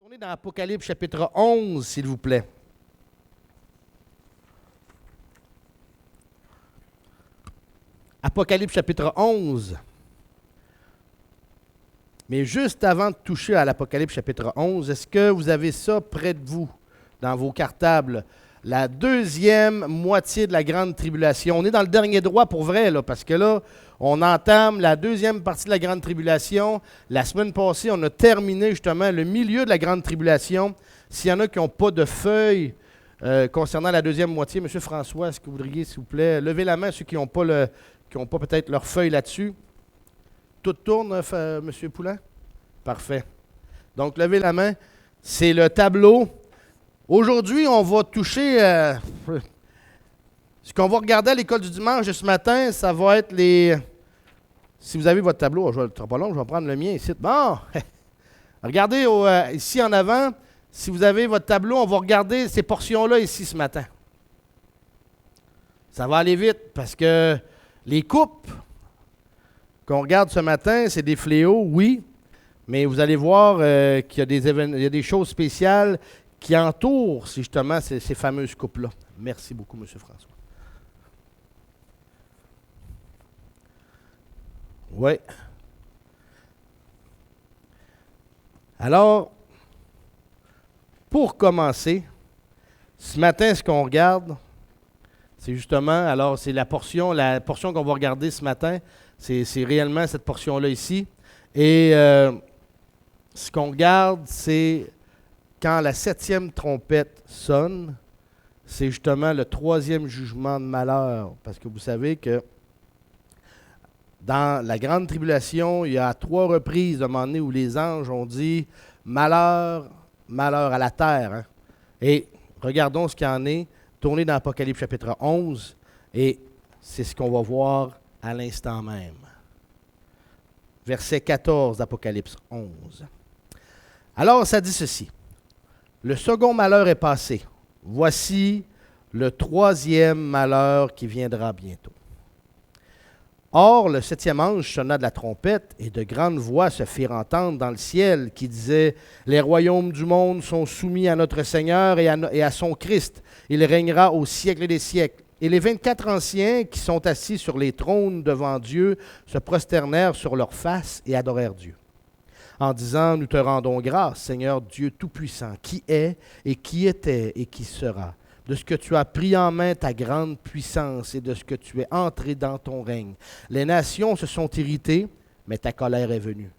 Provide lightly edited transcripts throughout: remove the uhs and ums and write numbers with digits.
Tournez dans Apocalypse chapitre 11, s'il vous plaît. Apocalypse chapitre 11. Mais juste avant de toucher à l'Apocalypse chapitre 11, est-ce que vous avez ça près de vous, dans vos cartables? La deuxième moitié de la grande tribulation. On est dans le dernier droit pour vrai, là, parce que là, on entame la deuxième partie de la grande tribulation. La semaine passée, on a terminé justement le milieu de la grande tribulation. S'il y en a qui n'ont pas de feuilles concernant la deuxième moitié, M. François, est-ce que vous voudriez, s'il vous plaît, lever la main, ceux qui n'ont pas, pas peut-être leur feuille là-dessus. Tout tourne, M. Poulain? Parfait. Donc, levez la main. C'est le tableau. Aujourd'hui, on va toucher... ce qu'on va regarder à l'école du dimanche de ce matin, ça va être les... Si vous avez votre tableau, je ne vais pas long, je vais prendre le mien ici. Bon! Regardez ici en avant. Si vous avez votre tableau, on va regarder ces portions-là ici ce matin. Ça va aller vite parce que les coupes qu'on regarde ce matin, c'est des fléaux, oui, mais vous allez voir qu'il y a il y a des choses spéciales qui entourent justement ces fameuses coupes-là. Merci beaucoup, M. François. Oui. Alors, pour commencer, ce matin, ce qu'on regarde, c'est justement, alors c'est la portion qu'on va regarder ce matin, c'est réellement cette portion-là ici. Et ce qu'on regarde, c'est quand la 7e trompette sonne, c'est justement le 3e jugement de malheur. Parce que vous savez que dans la grande tribulation, il y a 3 reprises, à un moment donné, où les anges ont dit « malheur, malheur à la terre hein. ». Et regardons ce qu'il y en est. Tournez dans Apocalypse chapitre 11, et c'est ce qu'on va voir à l'instant même. Verset 14 d'Apocalypse 11. Alors, ça dit ceci. Le second malheur est passé. Voici le 3e malheur qui viendra bientôt. Or, le 7e ange sonna de la trompette, et de grandes voix se firent entendre dans le ciel, qui disaient « Les royaumes du monde sont soumis à notre Seigneur et à son Christ. Il régnera au siècle des siècles. » Et les 24 anciens qui sont assis sur les trônes devant Dieu se prosternèrent sur leurs faces et adorèrent Dieu, en disant « Nous te rendons grâce, Seigneur Dieu Tout-Puissant, qui est et qui était et qui sera, de ce que tu as pris en main ta grande puissance et de ce que tu es entré dans ton règne. Les nations se sont irritées, mais ta colère est venue.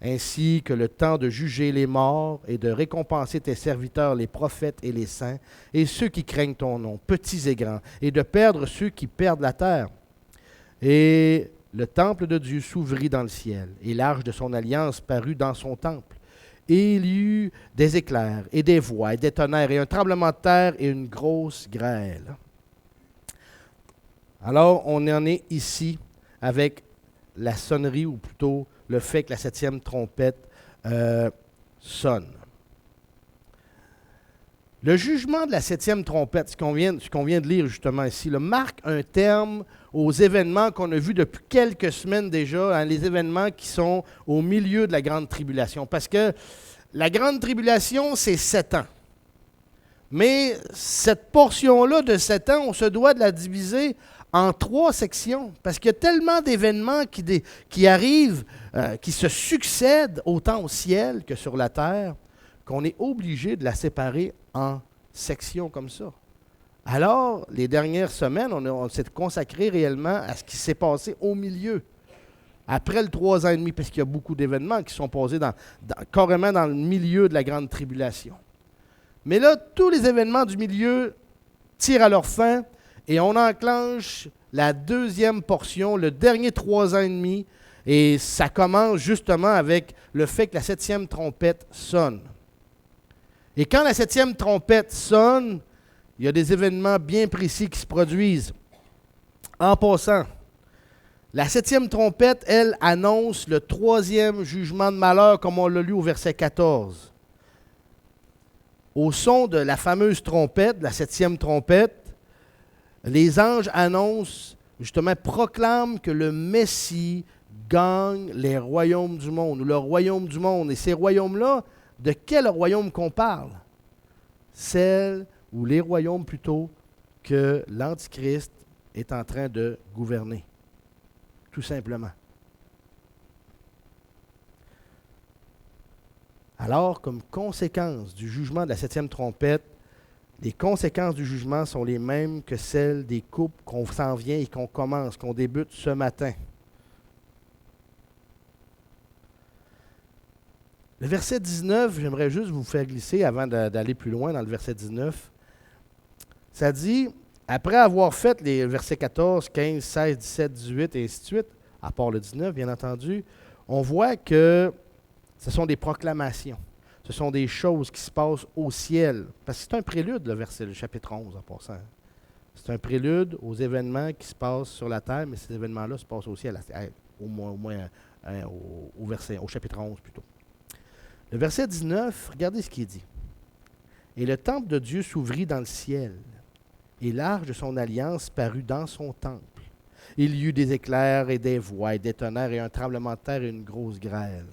Ainsi que le temps de juger les morts et de récompenser tes serviteurs, les prophètes et les saints, et ceux qui craignent ton nom, petits et grands, et de perdre ceux qui perdent la terre. Et le temple de Dieu s'ouvrit dans le ciel, et l'arche de son alliance parut dans son temple. Et il y eut des éclairs, et des voix, et des tonnerres, et un tremblement de terre, et une grosse grêle. Alors, on en est ici avec la sonnerie, ou plutôt le fait que la 7e trompette sonne. Le jugement de la 7e trompette, ce qu'on vient de lire justement ici, marque un terme aux événements qu'on a vus depuis quelques semaines déjà, hein, les événements qui sont au milieu de la grande tribulation. Parce que la grande tribulation, c'est 7 ans. Mais cette portion-là de 7 ans, on se doit de la diviser en 3 sections. Parce qu'il y a tellement d'événements qui arrivent, qui se succèdent autant au ciel que sur la terre, qu'on est obligé de la séparer en sections comme ça. Alors, les dernières semaines, on s'est consacré réellement à ce qui s'est passé au milieu, après le 3 ans et demi, parce qu'il y a beaucoup d'événements qui sont posés carrément dans le milieu de la grande tribulation. Mais là, tous les événements du milieu tirent à leur fin et on enclenche la deuxième portion, le dernier 3 ans et demi, et ça commence justement avec le fait que la 7e trompette sonne. Et quand la 7e trompette sonne, il y a des événements bien précis qui se produisent. En passant, la 7e trompette, elle, annonce le 3e jugement de malheur, comme on l'a lu au verset 14. Au son de la fameuse trompette, la 7e trompette, les anges annoncent, justement, proclament que le Messie gagne les royaumes du monde, ou le royaume du monde. Et ces royaumes-là, de quel royaume qu'on parle? Celles, ou les royaumes plutôt, que l'Antichrist est en train de gouverner. Tout simplement. Alors, comme conséquence du jugement de la 7e trompette, les conséquences du jugement sont les mêmes que celles des couples qu'on s'en vient et qu'on commence, qu'on débute ce matin. Le verset 19, j'aimerais juste vous faire glisser avant d'aller plus loin dans le verset 19. Ça dit, après avoir fait les versets 14, 15, 16, 17, 18 et ainsi de suite, à part le 19 bien entendu, on voit que ce sont des proclamations. Ce sont des choses qui se passent au ciel. Parce que c'est un prélude, le chapitre 11, en passant. C'est un prélude aux événements qui se passent sur la terre, mais ces événements-là se passent au ciel, au chapitre 11 plutôt. Le verset 19, regardez ce qu'il dit. « Et le temple de Dieu s'ouvrit dans le ciel, et l'arche de son alliance parut dans son temple. Il y eut des éclairs et des voix, et des tonnerres, et un tremblement de terre et une grosse grêle. »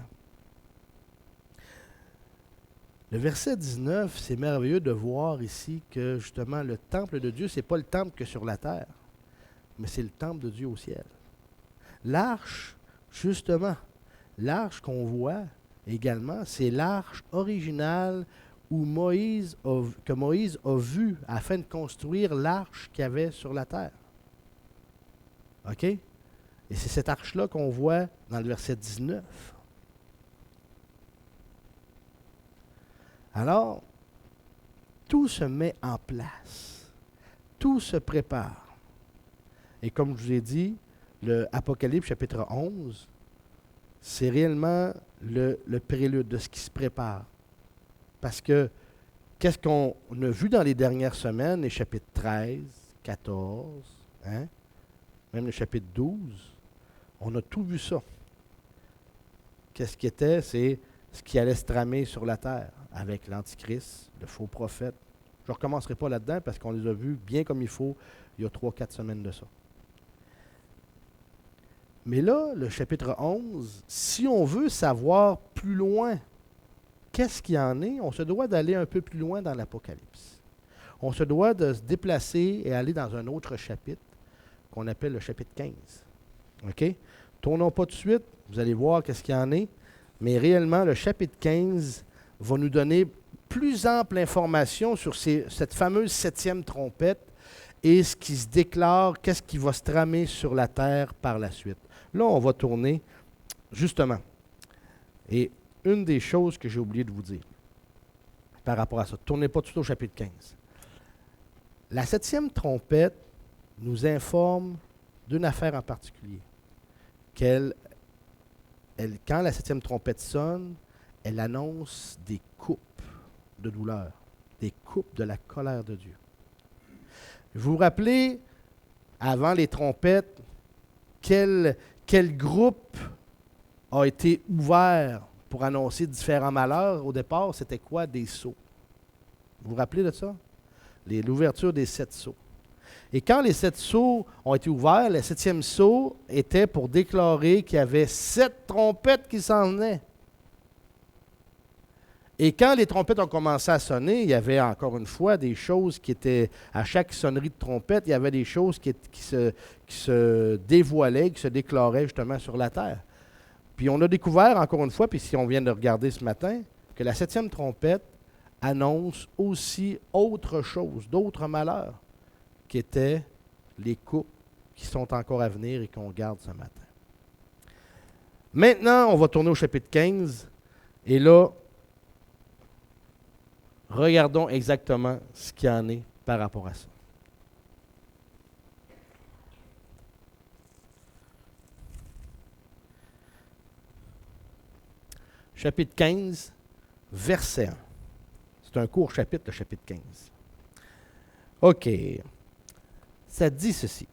Le verset 19, c'est merveilleux de voir ici que justement le temple de Dieu, ce n'est pas le temple que sur la terre, mais c'est le temple de Dieu au ciel. L'arche, justement, l'arche qu'on voit également, c'est l'arche originale que Moïse a vue afin de construire l'arche qu'il y avait sur la terre. OK? Et c'est cette arche-là qu'on voit dans le verset 19. Alors, tout se met en place. Tout se prépare. Et comme je vous ai dit, le Apocalypse chapitre 11, c'est réellement le prélude de ce qui se prépare. Parce que, qu'est-ce qu'on a vu dans les dernières semaines, les chapitres 13, 14, même le chapitre 12, on a tout vu ça. Qu'est-ce qui était? C'est ce qui allait se tramer sur la terre avec l'Antichrist, le faux prophète. Je ne recommencerai pas là-dedans parce qu'on les a vus bien comme il faut il y a 3-4 semaines de ça. Mais là, le chapitre 11, si on veut savoir plus loin qu'est-ce qu'il y en est, on se doit d'aller un peu plus loin dans l'Apocalypse. On se doit de se déplacer et aller dans un autre chapitre qu'on appelle le chapitre 15. OK? Tournons pas tout de suite, vous allez voir qu'est-ce qu'il y en est, mais réellement, le chapitre 15 va nous donner plus ample information sur cette fameuse 7e trompette et ce qui se déclare, qu'est-ce qui va se tramer sur la terre par la suite. Là, on va tourner, justement. Et une des choses que j'ai oublié de vous dire par rapport à ça, tournez pas tout au chapitre 15. La 7e trompette nous informe d'une affaire en particulier. Quand la 7e trompette sonne, elle annonce des coupes de douleur, des coupes de la colère de Dieu. Vous vous rappelez, avant les trompettes, quel groupe a été ouvert pour annoncer différents malheurs? Au départ, c'était quoi? Des sceaux. Vous vous rappelez de ça? L'ouverture des 7 sceaux. Et quand les 7 sceaux ont été ouverts, le 7e sceau était pour déclarer qu'il y avait 7 trompettes qui s'en venaient. Et quand les trompettes ont commencé à sonner, il y avait encore une fois des choses qui étaient, à chaque sonnerie de trompette, il y avait des choses qui se dévoilaient, qui se déclaraient justement sur la terre. Puis on a découvert encore une fois, puis si on vient de regarder ce matin, que la 7e trompette annonce aussi autre chose, d'autres malheurs, qui étaient les coupes qui sont encore à venir et qu'on garde ce matin. Maintenant, on va tourner au chapitre 15, et là, Regardons exactement ce qu'il y en est par rapport à ça. Chapitre 15, verset 1. C'est un court chapitre, le chapitre 15. OK. Ça dit ceci.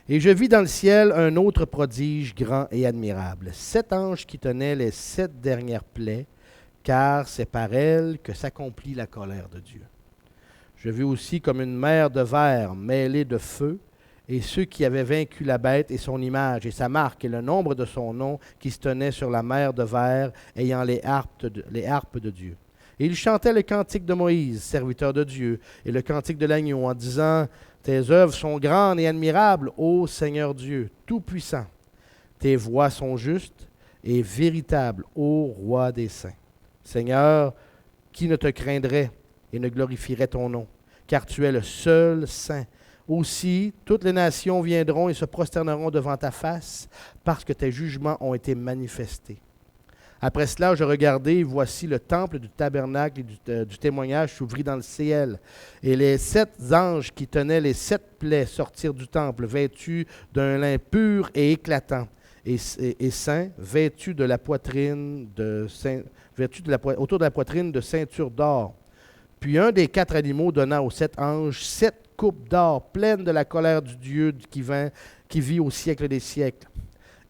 Et je vis dans le ciel un autre prodige grand et admirable, 7 anges qui tenaient les 7 dernières plaies, car c'est par elles que s'accomplit la colère de Dieu. Je vis aussi comme une mer de verre mêlée de feu, et ceux qui avaient vaincu la bête et son image et sa marque et le nombre de son nom qui se tenaient sur la mer de verre, ayant les harpes de Dieu. Et ils chantaient le cantique de Moïse, serviteur de Dieu, et le cantique de l'agneau, en disant: Tes œuvres sont grandes et admirables, ô Seigneur Dieu, Tout-Puissant. Tes voies sont justes et véritables, ô Roi des saints. Seigneur, qui ne te craindrait et ne glorifierait ton nom, car tu es le seul saint. Aussi, toutes les nations viendront et se prosterneront devant ta face, parce que tes jugements ont été manifestés. Après cela, je regardai, et voici le temple du tabernacle et du témoignage s'ouvrit dans le ciel. Et les 7 anges qui tenaient les 7 plaies sortirent du temple, vêtus d'un lin pur et éclatant, et saints, vêtus de la poitrine autour de la poitrine de ceintures d'or. Puis un des 4 animaux donna aux 7 anges 7 coupes d'or pleines de la colère du Dieu qui vit au siècle des siècles.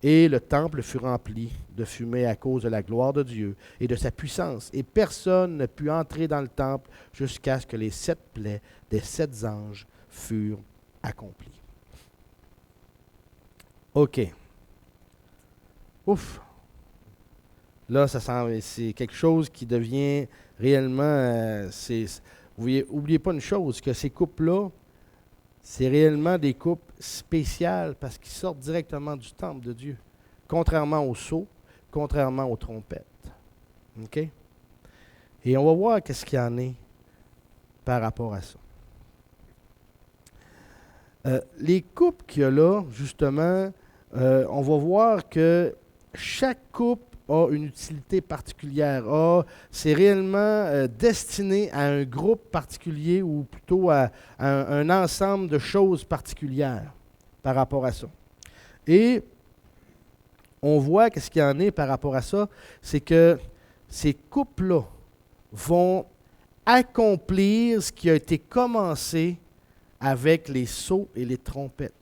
Et le temple fut rempli de fumée à cause de la gloire de Dieu et de sa puissance. Et personne ne put entrer dans le temple jusqu'à ce que les 7 plaies des 7 anges furent accomplies. OK. Ouf. Là, c'est quelque chose qui devient réellement... N'oubliez pas une chose, que ces coupes-là, c'est réellement des coupes spéciales parce qu'ils sortent directement du temple de Dieu. Contrairement aux sceaux, contrairement aux trompettes. OK? Et on va voir qu'est-ce qu'il y en est par rapport à ça. Les coupes qu'il y a là, justement, on va voir que chaque coupe a une utilité particulière. C'est réellement destiné à un groupe particulier ou plutôt à un ensemble de choses particulières par rapport à ça. Et on voit qu'est-ce qu'il y en est par rapport à ça, c'est que ces coupes-là vont accomplir ce qui a été commencé avec les sceaux et les trompettes.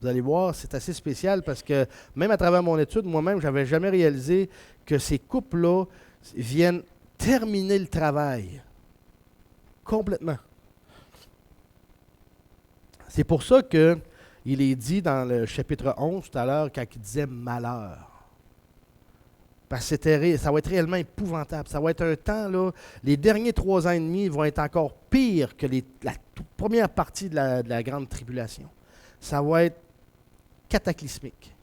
Vous allez voir, c'est assez spécial parce que même à travers mon étude, moi-même, je n'avais jamais réalisé que ces coupes-là viennent terminer le travail complètement. C'est pour ça qu'il est dit dans le chapitre 11 tout à l'heure, quand il disait « malheur ». Parce que ça va être réellement épouvantable. Ça va être un temps, là, les derniers 3 ans et demi vont être encore pires que la toute première partie de la grande tribulation. Ça va être cataclysmique,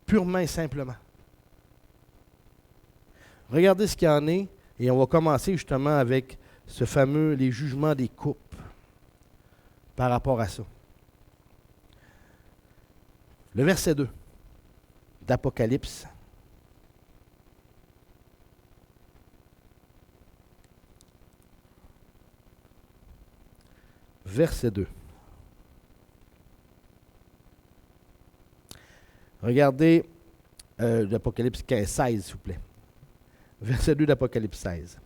purement et simplement. Regardez ce qu'il y en est, et on va commencer justement avec ce fameux, les jugements des coupes par rapport à ça. Le verset 2 d'Apocalypse. Verset 2. Regardez l'Apocalypse 16, s'il vous plaît. Verset 2 d'Apocalypse 16.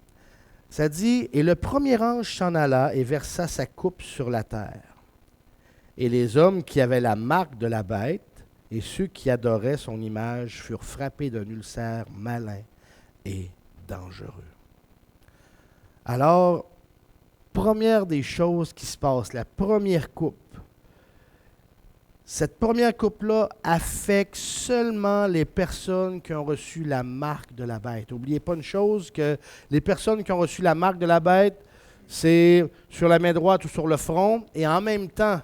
Ça dit « Et le premier ange s'en alla et versa sa coupe sur la terre. Et les hommes qui avaient la marque de la bête et ceux qui adoraient son image furent frappés d'un ulcère malin et dangereux. » Alors, première des choses qui se passent, la première coupe. Cette première coupe-là affecte seulement les personnes qui ont reçu la marque de la bête. N'oubliez pas une chose, que les personnes qui ont reçu la marque de la bête, c'est sur la main droite ou sur le front, et en même temps,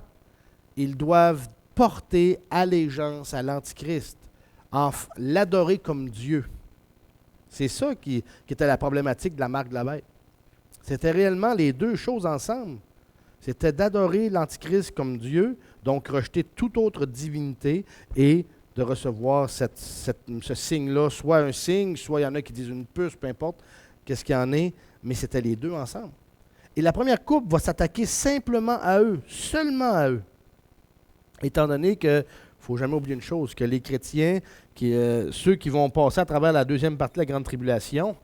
ils doivent porter allégeance à l'Antichrist, l'adorer comme Dieu. C'est ça qui était la problématique de la marque de la bête. C'était réellement les deux choses ensemble. C'était d'adorer l'Antichrist comme Dieu, donc rejeter toute autre divinité et de recevoir ce signe-là, soit un signe, soit il y en a qui disent une puce, peu importe qu'est-ce qu'il y en est, mais c'était les deux ensemble. Et la première coupe va s'attaquer simplement à eux, seulement à eux. Étant donné que, il ne faut jamais oublier une chose, que les chrétiens, ceux qui vont passer à travers la deuxième partie de la Grande Tribulation,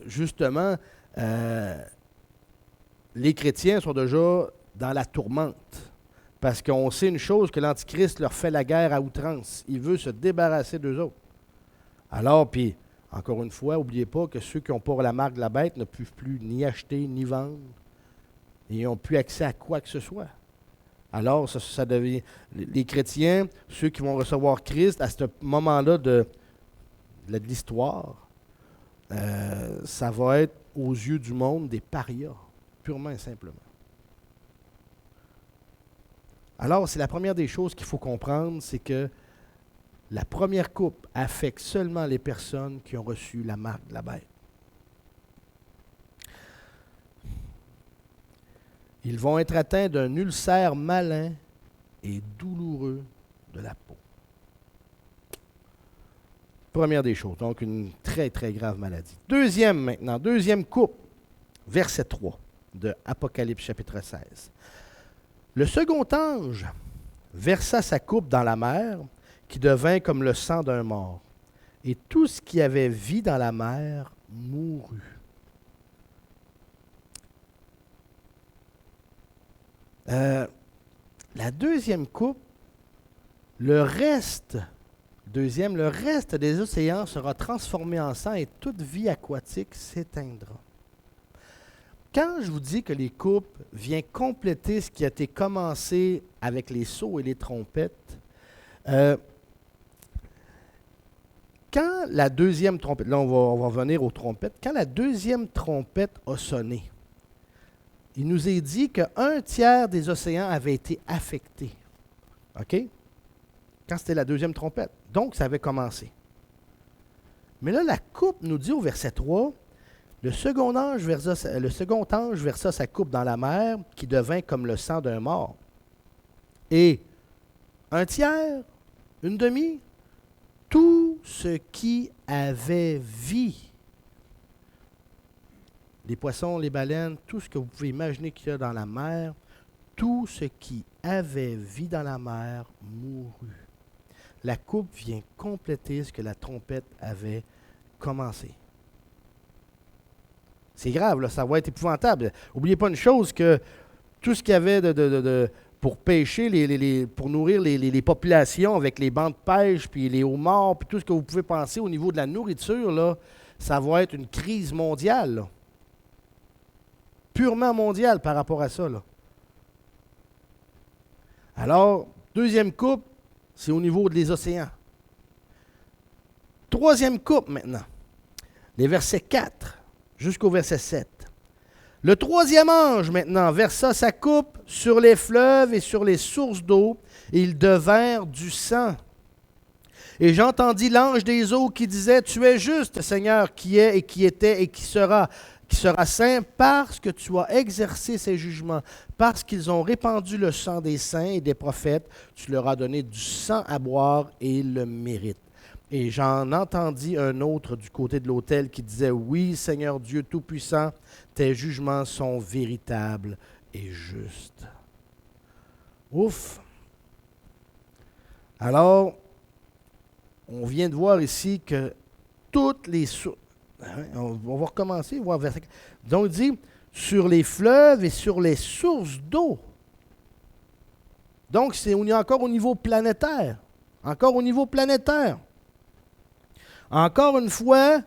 justement, les chrétiens sont déjà dans la tourmente. Parce qu'on sait une chose, que l'Antichrist leur fait la guerre à outrance. Il veut se débarrasser d'eux autres. Alors, puis, encore une fois, n'oubliez pas que ceux qui n'ont pas la marque de la bête ne peuvent plus ni acheter ni vendre. Et n'ont plus accès à quoi que ce soit. Alors, ça devient. Les chrétiens, ceux qui vont recevoir Christ, à ce moment-là de l'histoire, ça va être aux yeux du monde des parias, purement et simplement. Alors, c'est la première des choses qu'il faut comprendre, c'est que la première coupe affecte seulement les personnes qui ont reçu la marque de la bête. Ils vont être atteints d'un ulcère malin et douloureux de la peau. Première des choses, donc une très, très grave maladie. Deuxième coupe, verset 3 de Apocalypse chapitre 16. Le second ange versa sa coupe dans la mer, qui devint comme le sang d'un mort, et tout ce qui avait vie dans la mer mourut. La deuxième coupe, le reste des océans sera transformé en sang et toute vie aquatique s'éteindra. Quand je vous dis que les coupes viennent compléter ce qui a été commencé avec les sceaux et les trompettes, quand la deuxième trompette, là on va revenir aux trompettes, quand la deuxième trompette a sonné, il nous est dit qu'un tiers des océans avait été affecté. OK? Quand c'était la deuxième trompette. Donc, ça avait commencé. Mais là, la coupe nous dit au verset 3, le second ange versa sa coupe dans la mer, qui devint comme le sang d'un mort. Et un tiers, une demi, tout ce qui avait vie. Les poissons, les baleines, tout ce que vous pouvez imaginer qu'il y a dans la mer, tout ce qui avait vie dans la mer mourut. La coupe vient compléter ce que la trompette avait commencé. C'est grave, là, ça va être épouvantable. N'oubliez pas une chose, que tout ce qu'il y avait pour pêcher, pour nourrir les populations avec les bancs de pêche, puis les homards, puis tout ce que vous pouvez penser au niveau de la nourriture, là, ça va être une crise mondiale. Là. Purement mondiale par rapport à ça. Là. Alors, deuxième coupe, c'est au niveau des océans. Troisième coupe maintenant, les versets 4 jusqu'au verset 7. Le troisième ange maintenant versa sa coupe sur les fleuves et sur les sources d'eau, et ils devinrent du sang. Et j'entendis l'ange des eaux qui disait, « Tu es juste, Seigneur, qui est et qui était et qui sera saint, parce que tu as exercé ces jugements, parce qu'ils ont répandu le sang des saints et des prophètes, tu leur as donné du sang à boire et ils le méritent. » Et j'en entendis un autre du côté de l'autel qui disait, « Oui, Seigneur Dieu Tout-Puissant, tes jugements sont véritables et justes. » Ouf! Alors, on vient de voir ici que toutes les sources... On va recommencer, voir verset 4. Donc, il dit, sur les fleuves et sur les sources d'eau. Donc, on est encore au niveau planétaire. Encore au niveau planétaire. Encore une fois,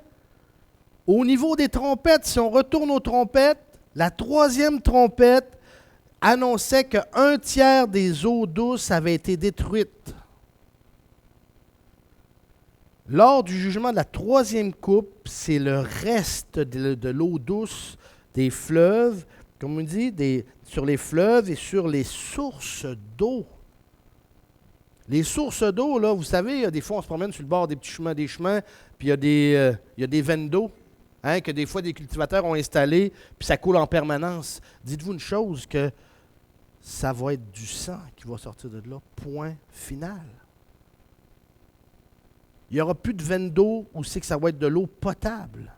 au niveau des trompettes, si on retourne aux trompettes, la troisième trompette annonçait qu'un tiers des eaux douces avait été détruite. Lors du jugement de la troisième coupe, c'est le reste de l'eau douce des fleuves, comme on dit, sur les fleuves et sur les sources d'eau. Les sources d'eau, là, vous savez, des fois, on se promène sur le bord des petits chemins, puis il y a des veines d'eau, hein, que des fois, des cultivateurs ont installées, puis ça coule en permanence. Dites-vous une chose, que ça va être du sang qui va sortir de là, point final. Il n'y aura plus de veine d'eau où c'est que ça va être de l'eau potable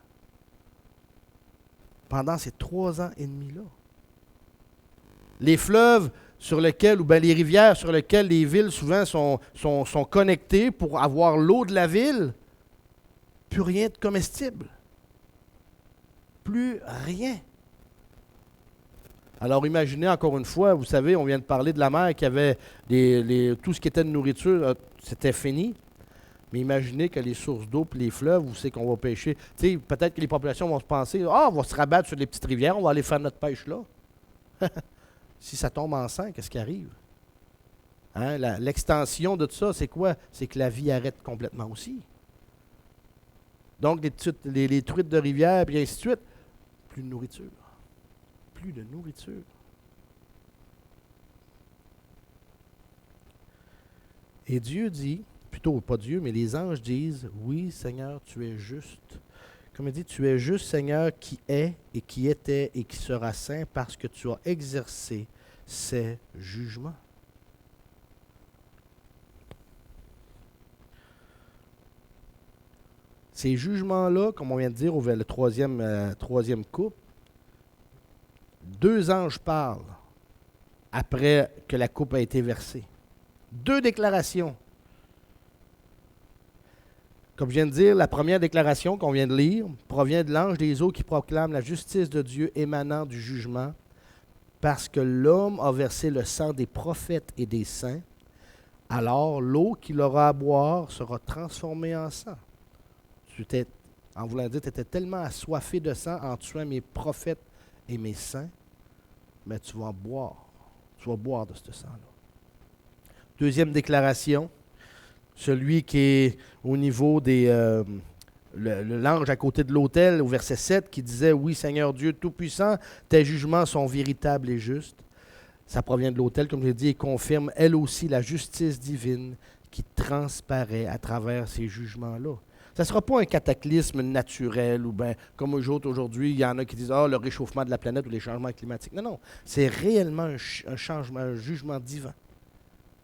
pendant ces 3 ans et demi-là. Les fleuves sur lesquels, ou bien les rivières sur lesquelles les villes souvent sont connectées pour avoir l'eau de la ville, plus rien de comestible. Plus rien. Alors imaginez encore une fois, vous savez, on vient de parler de la mer qui avait tout ce qui était de nourriture, c'était fini. Mais imaginez que les sources d'eau et les fleuves, où c'est qu'on va pêcher. Tu sais, peut-être que les populations vont se penser, on va se rabattre sur les petites rivières, on va aller faire notre pêche là. Si ça tombe en sang, qu'est-ce qui arrive? Hein, l'extension de tout ça, c'est quoi? C'est que la vie arrête complètement aussi. Donc, les truites de rivière, puis ainsi de suite, plus de nourriture. Plus de nourriture. Et Dieu dit, plutôt pas Dieu, mais les anges disent, oui, Seigneur, tu es juste. Comme il dit, tu es juste, Seigneur, qui est et qui était et qui sera saint parce que tu as exercé ces jugements. Ces jugements-là, comme on vient de dire, le troisième couple, 2 anges parlent après que la coupe a été versée. 2 déclarations. Comme je viens de dire, la première déclaration qu'on vient de lire provient de l'ange des eaux qui proclame la justice de Dieu émanant du jugement, parce que l'homme a versé le sang des prophètes et des saints, alors l'eau qu'il aura à boire sera transformée en sang. En voulant dire, tu étais tellement assoiffé de sang en tuant mes prophètes et mes saints, mais tu vas boire. Tu vas boire de ce sang-là. Deuxième déclaration, celui qui est au niveau l'ange à côté de l'autel, au verset 7, qui disait « Oui, Seigneur Dieu Tout-Puissant, tes jugements sont véritables et justes. » Ça provient de l'autel, comme je l'ai dit, et confirme elle aussi la justice divine qui transparaît à travers ces jugements-là. Ça ne sera pas un cataclysme naturel ou bien, comme aujourd'hui, il y en a qui disent « Ah, le réchauffement de la planète ou les changements climatiques. » Non, c'est réellement un changement, un jugement divin.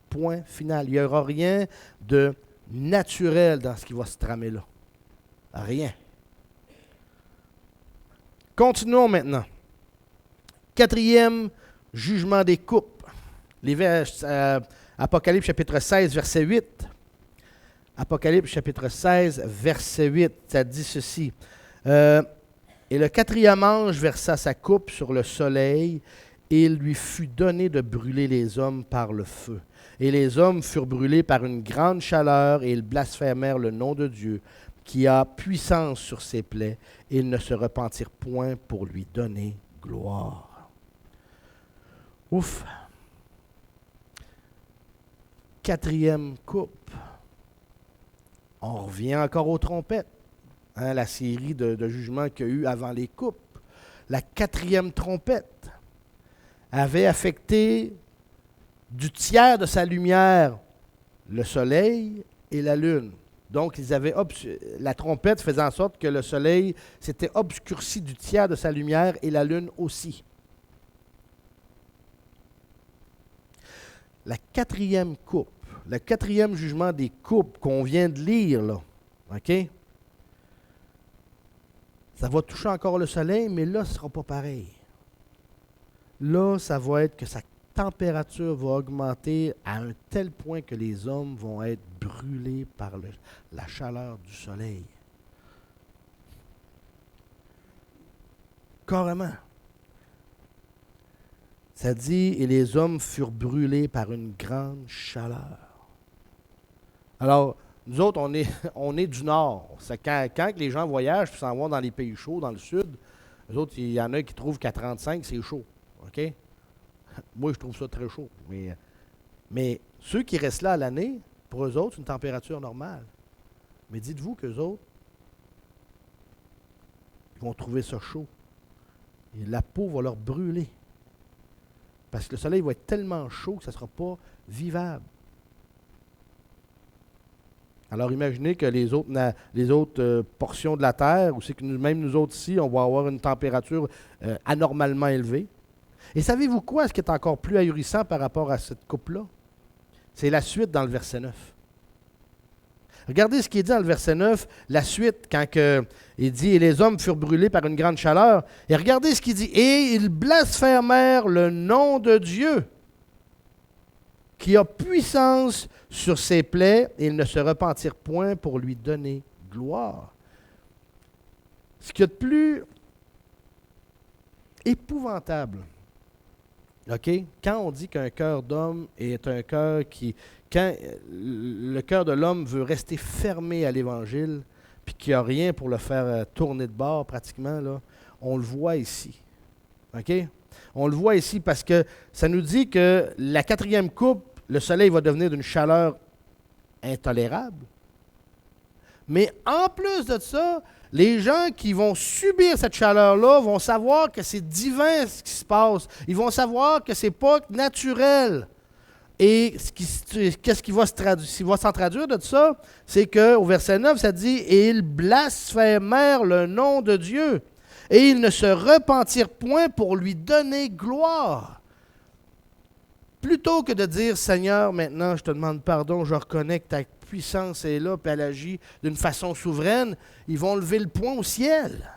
Point final. Il n'y aura rien de naturel dans ce qui va se tramer là. Rien. Continuons maintenant. 4e jugement des coupes. Apocalypse chapitre 16, verset 8. Apocalypse chapitre 16, verset 8, ça dit ceci. Et le 4e ange versa sa coupe sur le soleil, et il lui fut donné de brûler les hommes par le feu. Et les hommes furent brûlés par une grande chaleur, et ils blasphémèrent le nom de Dieu, qui a puissance sur ses plaies, et ils ne se repentirent point pour lui donner gloire. Ouf! 4e coupe. On revient encore aux trompettes. Hein, la série de jugements qu'il y a eu avant les coupes. La 4e trompette avait affecté du tiers de sa lumière le soleil et la lune. Donc, la trompette faisait en sorte que le soleil s'était obscurci du tiers de sa lumière et la lune aussi. La 4e coupe, le 4e jugement des coupes qu'on vient de lire, là, OK? Ça va toucher encore le soleil, mais là, ce ne sera pas pareil. Là, ça va être que sa température va augmenter à un tel point que les hommes vont être brûlés par la chaleur du soleil. Carrément. Ça dit, et les hommes furent brûlés par une grande chaleur. Alors, nous autres, on est du Nord. C'est quand les gens voyagent et s'en vont dans les pays chauds, dans le Sud, eux autres, il y en a qui trouvent qu'à 35, c'est chaud. OK? Moi, je trouve ça très chaud. Mais ceux qui restent là à l'année, pour eux autres, c'est une température normale. Mais dites-vous qu'eux autres, ils vont trouver ça chaud. Et la peau va leur brûler. Parce que le soleil va être tellement chaud que ça ne sera pas vivable. Alors imaginez que les autres portions de la Terre, où c'est que même nous autres ici, on va avoir une température anormalement élevée. Et savez-vous quoi, ce qui est encore plus ahurissant par rapport à cette coupe-là? C'est la suite dans le verset 9. Regardez ce qui est dit dans le verset 9, la suite, quand il dit « Et les hommes furent brûlés par une grande chaleur. » Et regardez ce qu'il dit « Et ils blasphémèrent le nom de Dieu, qui a puissance sur ses plaies, et ils ne se repentirent point pour lui donner gloire. » Ce qu'il y a de plus épouvantable, OK? Quand on dit qu'un cœur d'homme est un cœur qui... Quand le cœur de l'homme veut rester fermé à l'Évangile, puis qu'il n'y a rien pour le faire tourner de bord pratiquement, là, on le voit ici. OK? On le voit ici parce que ça nous dit que la 4e coupe, le soleil va devenir d'une chaleur intolérable. Mais en plus de ça, les gens qui vont subir cette chaleur-là vont savoir que c'est divin ce qui se passe. Ils vont savoir que ce n'est pas naturel. Et qu'est-ce qui va s'en traduire de ça? C'est qu'au verset 9, ça dit « Et ils blasphémèrent le nom de Dieu, et ils ne se repentirent point pour lui donner gloire. » Plutôt que de dire « Seigneur, maintenant je te demande pardon, je reconnais que ta puissance est là, puis elle agit d'une façon souveraine », ils vont lever le poing au ciel.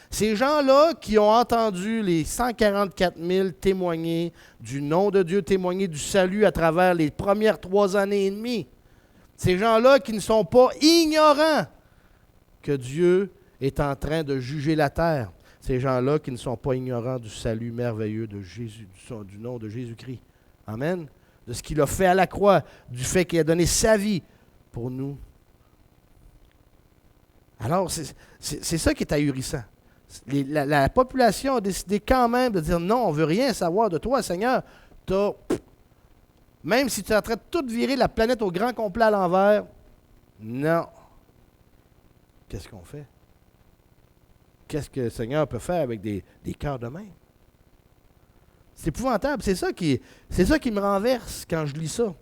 Ces gens-là qui ont entendu les 144 000 témoigner du nom de Dieu, témoigner du salut à travers les premières 3 années et demie, ces gens-là qui ne sont pas ignorants que Dieu est en train de juger la terre, ces gens-là qui ne sont pas ignorants du salut merveilleux de Jésus, du nom de Jésus-Christ. Amen. De ce qu'il a fait à la croix, du fait qu'il a donné sa vie pour nous. Alors, c'est ça qui est ahurissant. La population a décidé quand même de dire non, on ne veut rien savoir de toi, Seigneur. Même si tu es en train de tout virer la planète au grand complet à l'envers, non. Qu'est-ce qu'on fait? Qu'est-ce que le Seigneur peut faire avec des cœurs de même? C'est épouvantable. C'est ça qui me renverse quand je lis ça.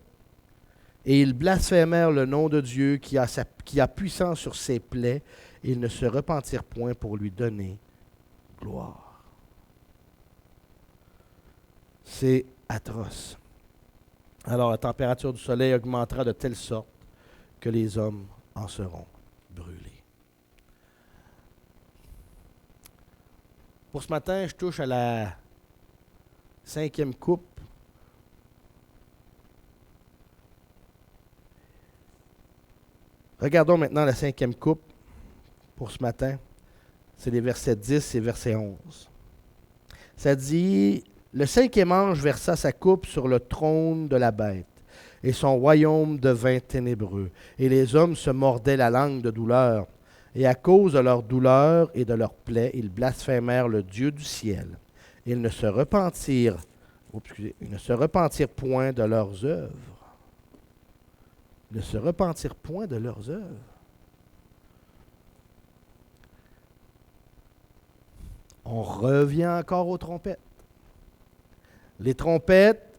Et ils blasphémèrent le nom de Dieu qui a puissance sur ses plaies, et ils ne se repentirent point pour lui donner gloire. C'est atroce. Alors la température du soleil augmentera de telle sorte que les hommes en seront brûlés. Pour ce matin, je touche à la 5e coupe. Regardons maintenant la 5e coupe pour ce matin. C'est les versets 10 et verset 11. Ça dit « Le 5e ange versa sa coupe sur le trône de la bête, et son royaume devint ténébreux, et les hommes se mordaient la langue de douleur. Et à cause de leur douleur et de leurs plaies, ils blasphémèrent le Dieu du ciel. Ils ne se repentirent point de leurs œuvres. » Ne se repentirent point de leurs œuvres. On revient encore aux trompettes. Les trompettes,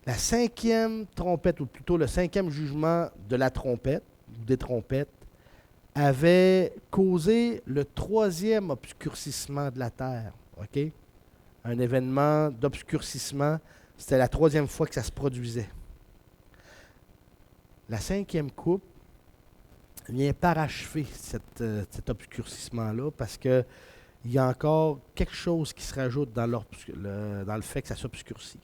la 5e trompette, ou plutôt le 5e jugement de la trompette, ou des trompettes, avait causé le 3e obscurcissement de la terre. OK? Un événement d'obscurcissement, c'était la 3e fois que ça se produisait. La 5e coupe vient parachever cet obscurcissement-là parce qu'il y a encore quelque chose qui se rajoute dans le fait que ça s'obscurcit.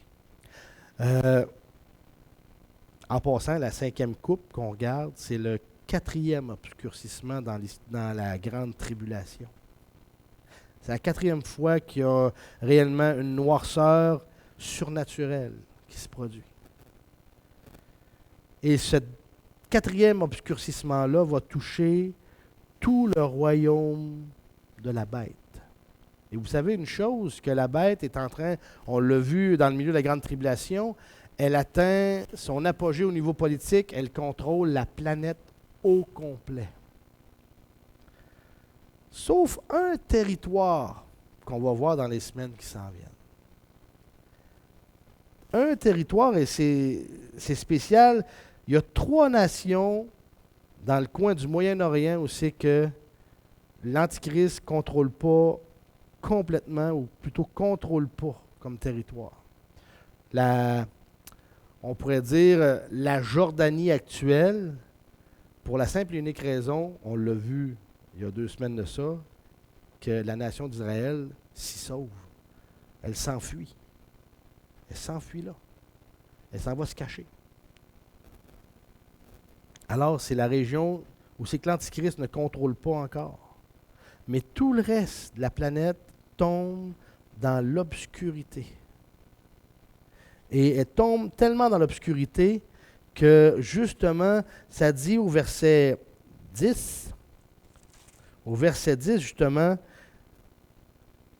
En passant, la 5e coupe qu'on regarde, c'est le 4e obscurcissement dans la grande tribulation. C'est la 4e fois qu'il y a réellement une noirceur surnaturelle qui se produit. Et ce 4e obscurcissement-là va toucher tout le royaume de la bête. Et vous savez une chose, que la bête est en train, on l'a vu dans le milieu de la grande tribulation, elle atteint son apogée au niveau politique, elle contrôle la planète au complet. Sauf un territoire qu'on va voir dans les semaines qui s'en viennent. Un territoire, et c'est spécial, il y a 3 nations dans le coin du Moyen-Orient où c'est que l'Antichrist ne contrôle pas complètement, ou plutôt contrôle pas comme territoire. On pourrait dire la Jordanie actuelle Pour la simple et unique raison, on l'a vu il y a 2 semaines de ça, que la nation d'Israël s'y sauve. Elle s'enfuit. Elle s'enfuit là. Elle s'en va se cacher. Alors, c'est la région où c'est que l'Antichrist ne contrôle pas encore. Mais tout le reste de la planète tombe dans l'obscurité. Et elle tombe tellement dans l'obscurité que, justement, ça dit au verset 10, justement,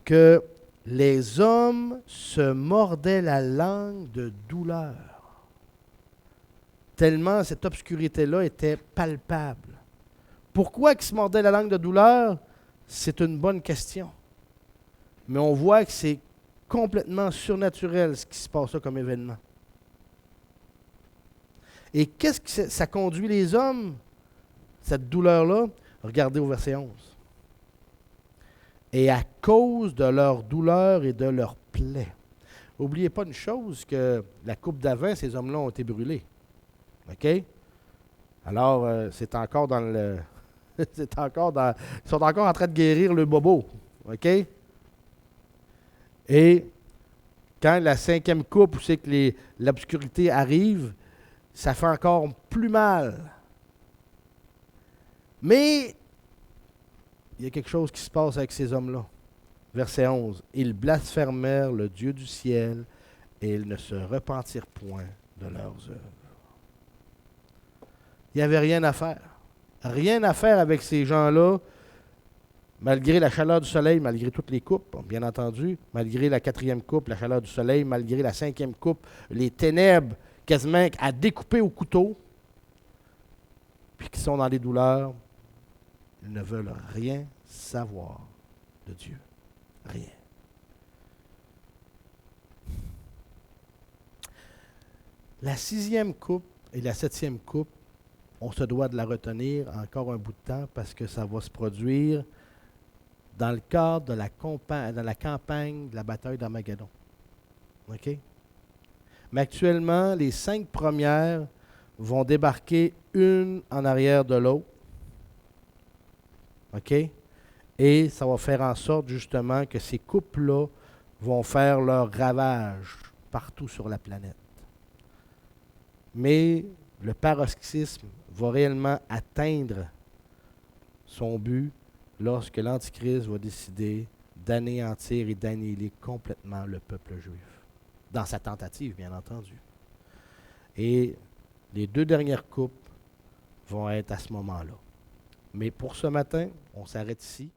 que les hommes se mordaient la langue de douleur. Tellement cette obscurité-là était palpable. Pourquoi ils se mordaient la langue de douleur? C'est une bonne question. Mais on voit que c'est complètement surnaturel ce qui se passe là comme événement. Et qu'est-ce que ça conduit les hommes, cette douleur-là? Regardez au verset 11. Et à cause de leur douleur et de leur plaie. N'oubliez pas une chose, que la coupe d'avant, ces hommes-là ont été brûlés. OK? Alors, c'est encore dans le... ils sont encore en train de guérir le bobo. OK? Et quand la 5e coupe, où c'est que l'obscurité arrive, ça fait encore plus mal. Mais il y a quelque chose qui se passe avec ces hommes-là. Verset 11. Ils blasphémèrent le Dieu du ciel et ils ne se repentirent point de leurs œuvres. Il n'y avait rien à faire. Rien à faire avec ces gens-là, malgré la chaleur du soleil, malgré toutes les coupes, bien entendu, malgré la 4e coupe, la chaleur du soleil, malgré la 5e coupe, les ténèbres quasiment à découper au couteau, puis qui sont dans les douleurs, ils ne veulent rien savoir de Dieu. Rien. La 6e coupe et la 7e coupe, on se doit de la retenir encore un bout de temps parce que ça va se produire dans le cadre de la campagne de la bataille d'Armageddon. OK? Mais actuellement, les 5 premières vont débarquer une en arrière de l'autre. OK? Et ça va faire en sorte justement que ces coupes-là vont faire leur ravage partout sur la planète. Mais le paroxysme va réellement atteindre son but lorsque l'Antichrist va décider d'anéantir et d'annihiler complètement le peuple juif. Dans sa tentative, bien entendu. Et les 2 dernières coupes vont être à ce moment-là. Mais pour ce matin, on s'arrête ici.